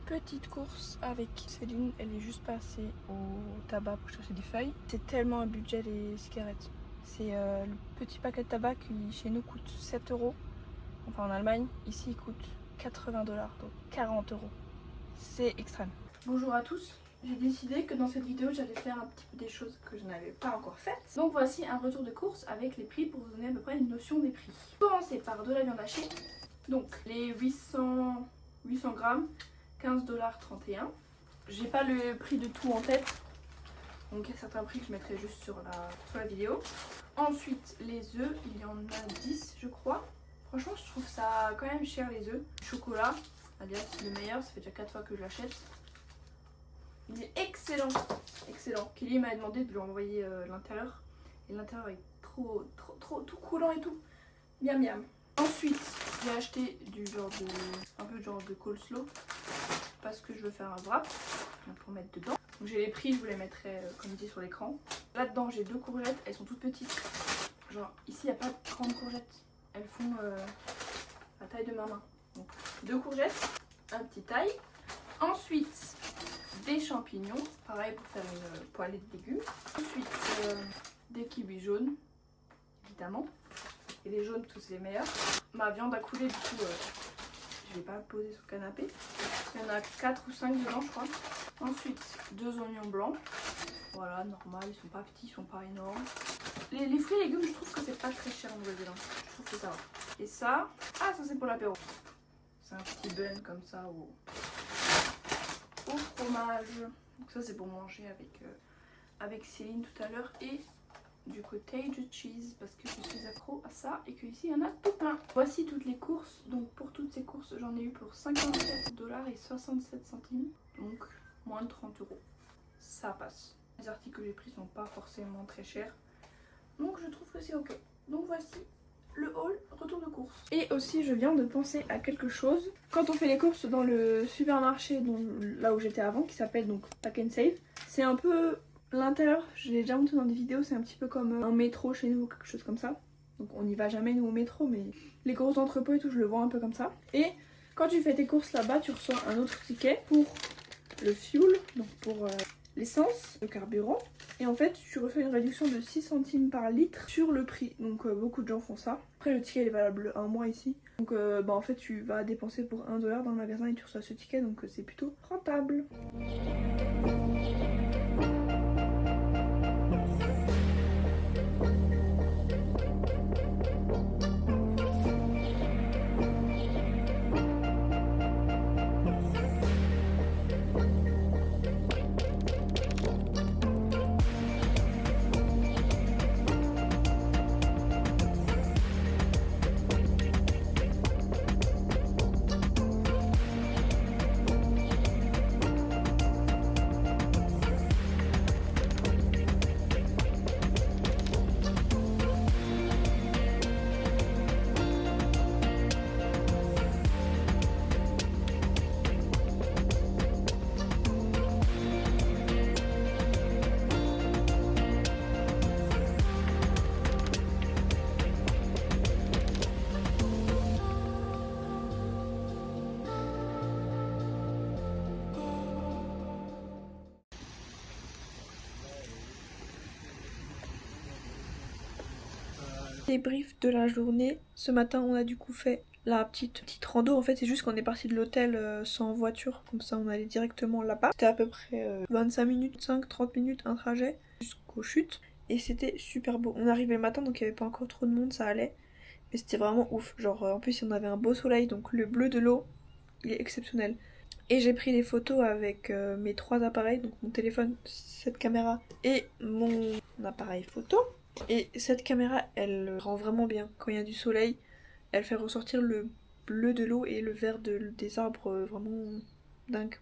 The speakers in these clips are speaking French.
petite course avec Céline. Elle est juste passée au tabac pour chercher des feuilles. C'est tellement un budget les cigarettes. C'est le petit paquet de tabac qui chez nous coûte 7 euros. Enfin en Allemagne, ici il coûte 80 $, donc 40 euros. C'est extrême. Bonjour à tous. J'ai décidé que dans cette vidéo j'allais faire un petit peu des choses que je n'avais pas encore faites. Donc voici un retour de course avec les prix pour vous donner à peu près une notion des prix. Commencer par de la viande hachée. Donc les 800 grammes, 15,31 $. J'ai pas le prix de tout en tête. Donc il y a certains prix que je mettrai juste sur la vidéo. Ensuite les œufs, il y en a 10 je crois. Franchement je trouve ça quand même cher les œufs. Chocolat, alias le meilleur, ça fait déjà 4 fois que je l'achète. Il est excellent, excellent. Kelly m'a demandé de lui envoyer l'intérieur. Et l'intérieur est trop tout coulant et tout. Miam miam. Ensuite, j'ai acheté un peu genre de coleslaw. Parce que je veux faire un wrap pour mettre dedans. Donc j'ai les prix, je vous les mettrai comme dit sur l'écran. Là-dedans, j'ai 2 courgettes, elles sont toutes petites. Genre ici, il n'y a pas de grandes courgettes. Elles font la taille de ma main. Donc 2 courgettes, un petit taille. Ensuite, des champignons, pareil pour faire une poêlée de légumes. Ensuite, des kiwis jaunes, évidemment. Et les jaunes, tous les meilleurs. Ma viande a coulé, du coup, je vais pas poser sur le canapé. Il y en a 4 ou 5 dedans, je crois. Ensuite, 2 oignons blancs. Voilà, normal, ils sont pas petits, ils sont pas énormes. Les fruits et légumes, je trouve que c'est pas très cher en Nouvelle-Zélande. Je trouve que ça va. Et ça, ça c'est pour l'apéro. C'est un petit bun comme ça au fromage. Donc ça c'est pour manger avec Céline tout à l'heure. Et du cottage cheese parce que je suis accro à ça et que ici il y en a tout plein. Voici toutes les courses. Donc pour toutes ces courses j'en ai eu pour 57 $ et 67 centimes. Donc moins de 30 euros. Ça passe. Les articles que j'ai pris sont pas forcément très chers. Donc je trouve que c'est ok. Donc voici le haul retour de course. Et aussi je viens de penser à quelque chose. Quand on fait les courses dans le supermarché là où j'étais avant, qui s'appelle donc Pack and Save, c'est un peu l'intérieur, je l'ai déjà montré dans des vidéos, c'est un petit peu comme un métro chez nous ou quelque chose comme ça. Donc on n'y va jamais nous au métro, mais les gros entrepôts et tout je le vois un peu comme ça. Et quand tu fais tes courses là-bas, tu reçois un autre ticket pour le fuel, donc pour l'essence, le carburant. Et en fait tu reçois une réduction de 6 centimes par litre sur le prix. Donc beaucoup de gens font ça. Après le ticket est valable un mois ici. Donc en fait tu vas dépenser pour 1 $ dans le magasin et tu reçois ce ticket. Donc c'est plutôt rentable. Débrief de la journée. Ce matin on a du coup fait la petite rando. En fait c'est juste qu'on est parti de l'hôtel sans voiture, comme ça on allait directement là-bas. C'était à peu près 25 minutes, 5-30 minutes un trajet jusqu'aux chutes. Et c'était super beau. On arrivait le matin donc il n'y avait pas encore trop de monde, ça allait. Mais c'était vraiment ouf. Genre en plus on avait un beau soleil, donc le bleu de l'eau il est exceptionnel. Et j'ai pris des photos avec mes 3 appareils, donc mon téléphone, cette caméra et mon appareil photo. Et cette caméra, elle rend vraiment bien. Quand il y a du soleil, elle fait ressortir le bleu de l'eau et le vert des arbres vraiment dingue.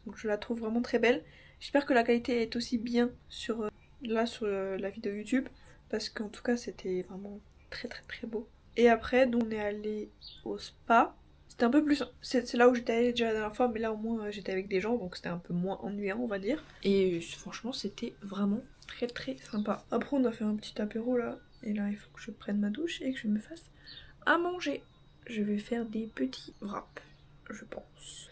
Donc je la trouve vraiment très belle. J'espère que la qualité est aussi bien sur la vidéo YouTube, parce qu'en tout cas c'était vraiment très beau. Et après, donc, on est allé au spa. C'était un peu plus... C'est là où j'étais allée déjà la dernière fois, mais là au moins j'étais avec des gens, donc c'était un peu moins ennuyant on va dire. Et franchement c'était vraiment très sympa. Après on a fait un petit apéro là, et là il faut que je prenne ma douche et que je me fasse à manger. Je vais faire des petits wraps, je pense.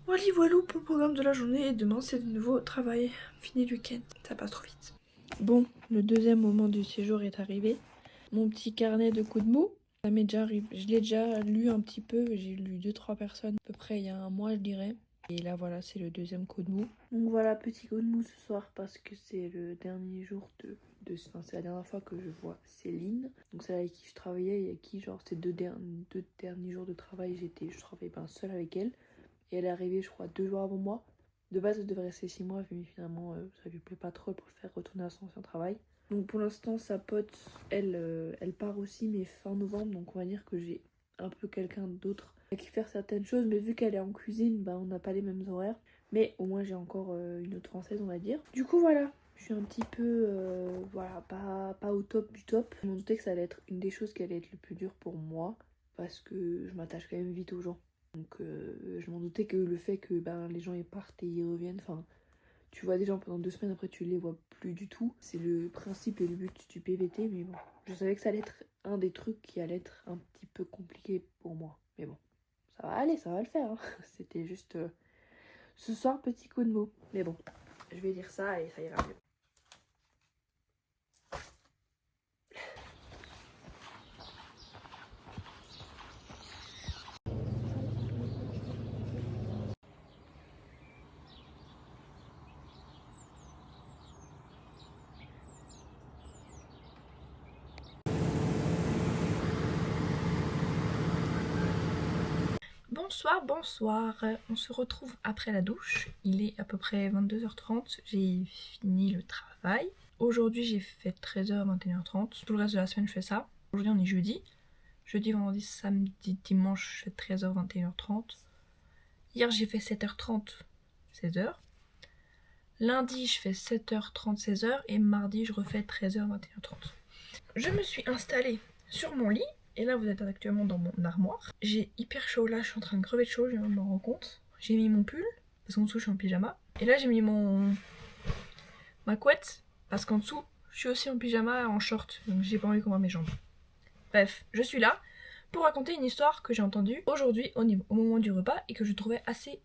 Voilà, voilà pour le programme de la journée. Et demain, c'est de nouveau travail. Fini le week-end. Ça passe trop vite. Bon, le deuxième moment du séjour est arrivé. Mon petit carnet de coups de mou. Ça m'est déjà arrivé. Je l'ai déjà lu un petit peu. J'ai lu 2-3 personnes à peu près il y a un mois, je dirais. Et là, voilà, c'est le deuxième coup de mou. Donc voilà, petit coup de mou ce soir parce que c'est le dernier jour enfin, c'est la dernière fois que je vois Céline. Donc celle avec qui je travaillais et avec qui, genre, ces deux derniers jours de travail, je travaillais seule avec elle. Et elle est arrivée, je crois, 2 jours avant moi. De base, elle devait rester 6 mois, mais finalement, ça lui plaît pas trop. Elle préfère retourner à son ancien travail. Donc pour l'instant, sa pote, elle part aussi, mais fin novembre. Donc on va dire que j'ai un peu quelqu'un d'autre avec qui faire certaines choses. Mais vu qu'elle est en cuisine, bah, on n'a pas les mêmes horaires. Mais au moins, j'ai encore une autre française, on va dire. Du coup, voilà. Je suis un petit peu, voilà, pas au top du top. Je me doutais que ça allait être une des choses qui allait être le plus dur pour moi. Parce que je m'attache quand même vite aux gens. Donc je m'en doutais que le fait que les gens ils partent et ils reviennent, enfin tu vois des gens pendant 2 semaines, après tu les vois plus du tout. C'est le principe et le but du PVT, mais bon. Je savais que ça allait être un des trucs qui allait être un petit peu compliqué pour moi. Mais bon, ça va aller, ça va le faire. Hein. C'était juste ce soir, petit coup de mot. Mais bon, je vais dire ça et ça ira mieux. Bonsoir, bonsoir. On se retrouve après la douche. Il est à peu près 22h30. J'ai fini le travail. Aujourd'hui, j'ai fait 13h, 21h30. Tout le reste de la semaine, je fais ça. Aujourd'hui, on est jeudi. Jeudi, vendredi, samedi, dimanche, je fais 13h, 21h30. Hier, j'ai fait 7h30, 16h. Lundi, je fais 7h30, 16h. Et mardi, je refais 13h, 21h30. Je me suis installée sur mon lit. Et là, vous êtes actuellement dans mon armoire. J'ai hyper chaud là, je suis en train de crever de chaud, je viens de m'en rendre compte. J'ai mis mon pull, parce qu'en dessous, je suis en pyjama. Et là, j'ai mis ma couette, parce qu'en dessous, je suis aussi en pyjama, en short. Donc, j'ai pas envie qu'on voit mes jambes. Bref, je suis là pour raconter une histoire que j'ai entendue aujourd'hui au moment du repas et que je trouvais assez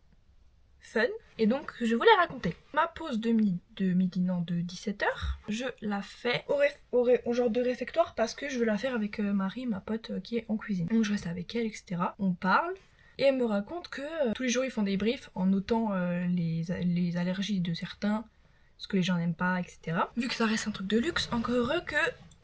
fun. Et donc, je voulais raconter. Ma pause de 17h, je la fais au genre de réfectoire parce que je veux la faire avec Marie, ma pote qui est en cuisine. Donc, je reste avec elle, etc. On parle. Et elle me raconte que tous les jours, ils font des briefs en notant les allergies de certains, ce que les gens n'aiment pas, etc. Vu que ça reste un truc de luxe, encore heureux que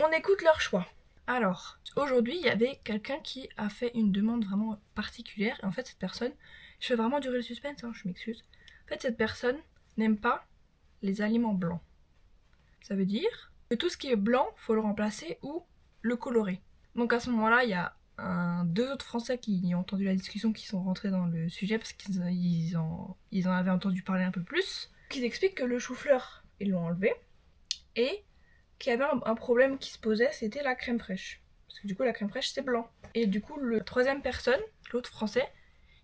on écoute leur choix. Alors, aujourd'hui, il y avait quelqu'un qui a fait une demande vraiment particulière. Et en fait, cette personne, je fais vraiment durer le suspense, hein, je m'excuse. En fait, cette personne n'aime pas les aliments blancs. Ça veut dire que tout ce qui est blanc, faut le remplacer ou le colorer. Donc à ce moment-là, il y a deux autres Français qui ont entendu la discussion, qui sont rentrés dans le sujet parce qu'ils en avaient entendu parler un peu plus. Qui expliquent que le chou-fleur, ils l'ont enlevé. Et qu'il y avait un problème qui se posait, c'était la crème fraîche. Parce que du coup, la crème fraîche, c'est blanc. Et du coup, la troisième personne, l'autre Français,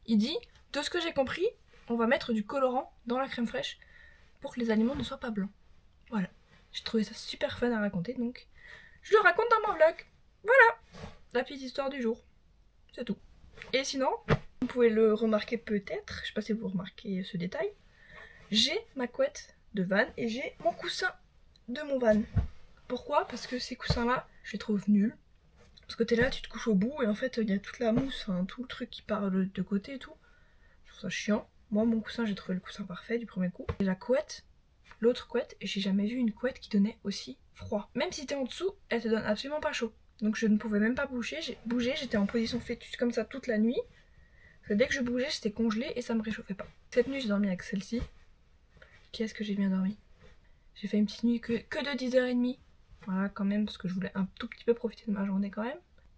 il dit, de ce que j'ai compris, on va mettre du colorant dans la crème fraîche pour que les aliments ne soient pas blancs. Voilà. J'ai trouvé ça super fun à raconter, donc je le raconte dans mon vlog. Voilà, la petite histoire du jour. C'est tout. Et sinon, vous pouvez le remarquer peut-être, je sais pas si vous remarquez ce détail, j'ai ma couette de van et j'ai mon coussin de mon van. Pourquoi? Parce que ces coussins-là, je les trouve nuls. Parce que t'es là, tu te couches au bout et en fait, il y a toute la mousse, enfin, tout le truc qui part de côté et tout. Je trouve ça chiant. Moi, mon coussin, j'ai trouvé le coussin parfait du premier coup. Et la couette, l'autre couette, j'ai jamais vu une couette qui donnait aussi froid. Même si t'es en dessous, elle te donne absolument pas chaud. Donc je ne pouvais même pas bouger, j'étais en position fœtus comme ça toute la nuit. Parce que dès que je bougeais, j'étais congelée et ça me réchauffait pas. Cette nuit, j'ai dormi avec celle-ci. Qu'est-ce que j'ai bien dormi? J'ai fait une petite nuit que de 10h30. Voilà, quand même, parce que je voulais un tout petit peu profiter de ma journée quand même.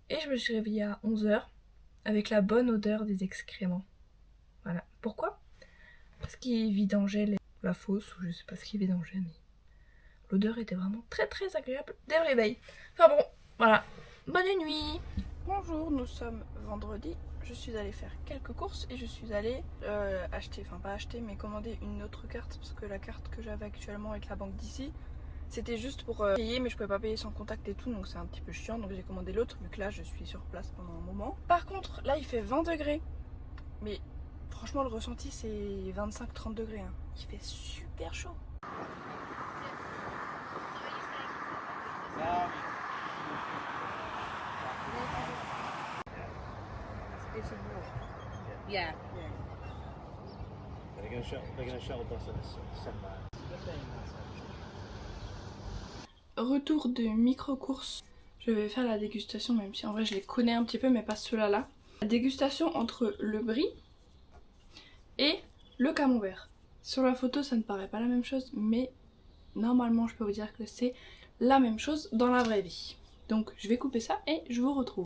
Et je me suis réveillée à 11h avec la bonne odeur des excréments. Voilà. Pourquoi? Parce qu'ils vidangeaient la fosse, ou je sais pas ce qu'ils vidangeaient, mais l'odeur était vraiment très très agréable dès le réveil. Enfin bon, voilà. Bonne nuit. Bonjour, nous sommes vendredi. Je suis allée faire quelques courses et je suis allée acheter, enfin pas acheter, mais commander une autre carte parce que la carte que j'avais actuellement avec la banque d'ici, c'était juste pour payer, mais je pouvais pas payer sans contact et tout, donc c'est un petit peu chiant. Donc j'ai commandé l'autre, vu que là je suis sur place pendant un moment. Par contre, là il fait 20 degrés, mais Franchement, le ressenti, c'est 25-30 degrés. Hein. Il fait super chaud. Yeah. Retour de micro-course. Je vais faire la dégustation, même si en vrai je les connais un petit peu, mais pas ceux-là là. La dégustation entre le brie et le camembert. Sur la photo, ça ne paraît pas la même chose, mais normalement, je peux vous dire que c'est la même chose dans la vraie vie. Donc, je vais couper ça et je vous retrouve.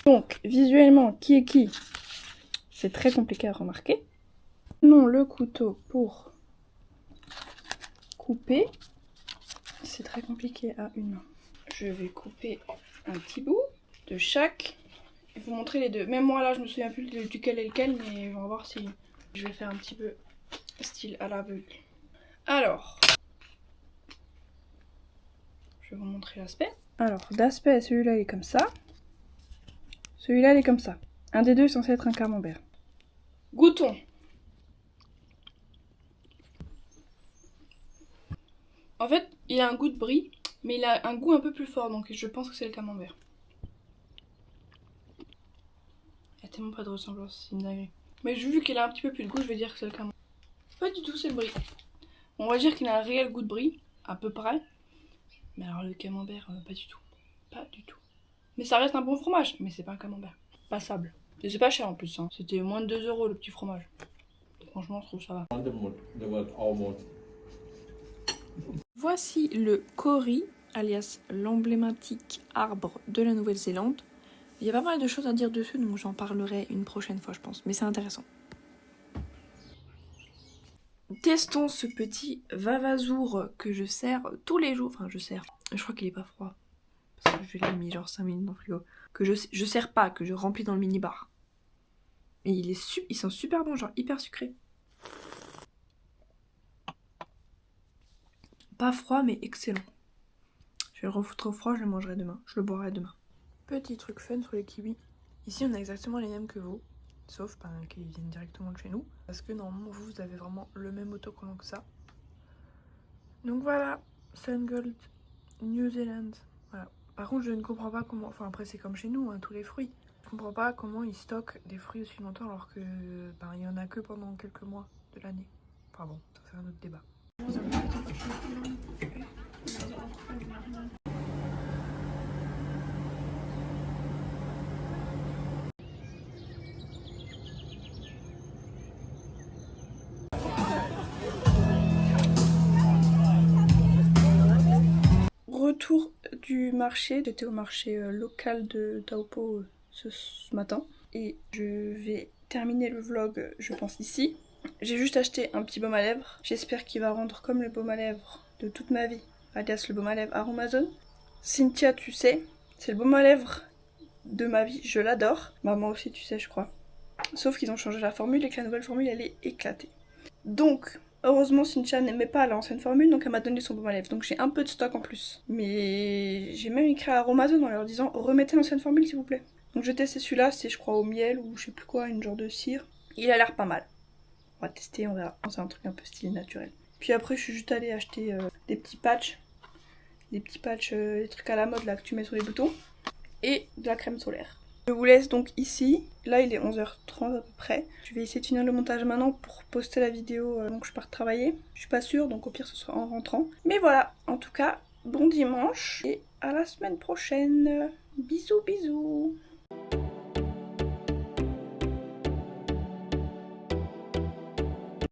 Donc, visuellement, qui est qui? C'est très compliqué à remarquer. Non, le couteau pour couper. C'est très compliqué à une main. Je vais couper un petit bout de chaque. Je vais vous montrer les deux. Même moi là, je me souviens plus duquel est lequel, mais on va voir si je vais faire un petit peu style à l'aveugle. Alors, je vais vous montrer l'aspect. Alors, d'aspect, celui-là il est comme ça. Celui-là il est comme ça. Un des deux est censé être un camembert. Goûtons. En fait, il a un goût de brie, mais il a un goût un peu plus fort, donc je pense que c'est le camembert. Il n'y a tellement pas de ressemblance, c'est une dinguerie. Mais vu qu'il a un petit peu plus de goût, je vais dire que c'est le camembert. Pas du tout, c'est le brie. On va dire qu'il a un réel goût de brie, à peu près. Mais alors le camembert, pas du tout. Pas du tout. Mais ça reste un bon fromage, mais c'est pas un camembert. Passable. Et c'est pas cher en plus, hein. C'était moins de 2 € le petit fromage. Franchement, je trouve ça va. Voici le Kori, alias l'emblématique arbre de la Nouvelle-Zélande. Il y a pas mal de choses à dire dessus, donc j'en parlerai une prochaine fois, je pense. Mais c'est intéressant. Testons ce petit vavazour que je sers tous les jours. Enfin, je sers. Je crois qu'il est pas froid. Parce que je l'ai mis genre 5 minutes dans le frigo. Que je sers pas, que je remplis dans le mini-bar. Et il sent super bon, genre hyper sucré. Pas froid, mais excellent. Je vais le refoutre au froid, je le mangerai demain. Je le boirai demain. Petit truc fun sur les kiwis. Ici, on a exactement les mêmes que vous. Sauf qu'ils viennent directement de chez nous. Parce que normalement, vous avez vraiment le même autocollant que ça. Donc voilà, Sungold, New Zealand. Voilà. Par contre, je ne comprends pas comment... Enfin, après, c'est comme chez nous, hein, tous les fruits. Je comprends pas comment ils stockent des fruits aussi longtemps alors que il y en a que pendant quelques mois de l'année. Enfin bon, ça c'est un autre débat. Retour du marché, j'étais au marché local de Taupo ce matin et je vais terminer le vlog je pense ici. J'ai juste acheté un petit baume à lèvres, j'espère qu'il va rendre comme le baume à lèvres de toute ma vie, alias le baume à lèvres Aromazone. Cynthia tu sais, c'est le baume à lèvres de ma vie, je l'adore. Bah moi aussi tu sais je crois. Sauf qu'ils ont changé la formule et que la nouvelle formule elle est éclatée. Donc heureusement Cynthia n'aimait pas l'ancienne formule donc elle m'a donné son baume à lèvres. Donc j'ai un peu de stock en plus. Mais j'ai même écrit à Aromazone en leur disant remettez l'ancienne formule s'il vous plaît. Donc je testais celui-là, c'est je crois au miel ou je sais plus quoi, une genre de cire. Il a l'air pas mal. On va tester, on verra. C'est un truc un peu style naturel. Puis après je suis juste allée acheter des petits patchs. Des petits patchs, des trucs à la mode là que tu mets sur les boutons. Et de la crème solaire. Je vous laisse donc ici, là il est 11h30 à peu près. Je vais essayer de finir le montage maintenant pour poster la vidéo donc je pars travailler. Je suis pas sûre donc au pire ce sera en rentrant. Mais voilà, en tout cas, bon dimanche et à la semaine prochaine. Bisous bisous.